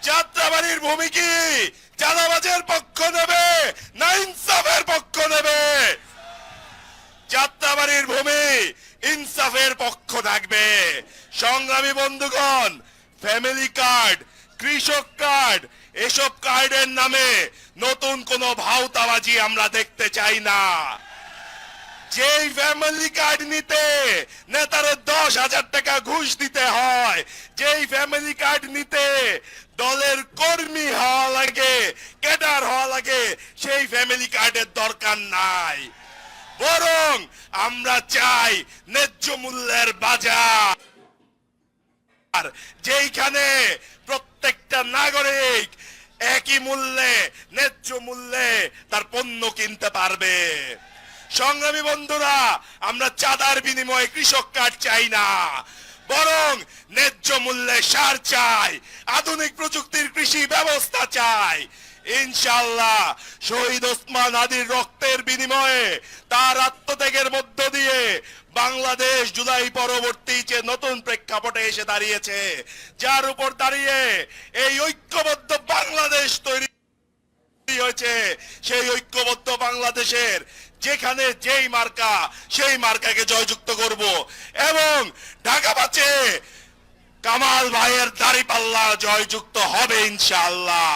যাত্রাবাড়ির ভূমি কি চাঁদাবাজের পক্ষ নেবে না ইনসাফের পক্ষ নেবে? যাত্রাবাড়ির ভূমি ইনসাফের পক্ষ থাকবে। সংগ্রামী বন্ধুগণ, ফ্যামিলি কার্ড, কৃষক কার্ড, এসব কার্ডের নামে নতুন কোনো ভাওতাবাজি আমরা দেখতে চাই না। যেই ফ্যামিলি কার্ড নিতে নেতারা 10,000 টাকা ঘুষ দিতে হয়, যেই ফ্যামিলি কার্ড নিতে দলের কর্মী হওয়া লাগে, ক্যাডার হওয়া লাগে, সেই ফ্যামিলি কার্ডের দরকার নাই। বরং আমরা চাই ন্যায্য মূল্যের বাজার, যেইখানে প্রত্যেকটা নাগরিক একই মূল্যে, ন্যায্য মূল্যে তার পণ্য কিনতে পারবে। সংগ্রামী বন্ধুরা, আমরা চাঁদার বিনিময়ে কৃষক কার্ড চাই না, বরং ন্যায্য মূল্যে সার চাই, আধুনিক প্রযুক্তির কৃষি ব্যবস্থা চাই। ইনশাআল্লাহ শহীদ ওসমান হাদির রক্তের বিনিময়ে, তার আত্মত্যাগের মধ্য দিয়ে বাংলাদেশ জুলাই পরবর্তী যে নতুন প্রেক্ষাপটে এসে দাঁড়িয়েছে, যার উপর দাঁড়িয়ে এই ঐক্যবদ্ধ বাংলাদেশ তৈরি হয়েছে, সেই ঐক্যবদ্ধ বাংলাদেশের যেখানে যেই মার্কা, সেই মার্কাকে জয়যুক্ত করব এবং ঢাকা বাঁচে কামাল ভাইয়ের দাঁড়িপাল্লা জয়যুক্ত হবে ইনশাআল্লাহ।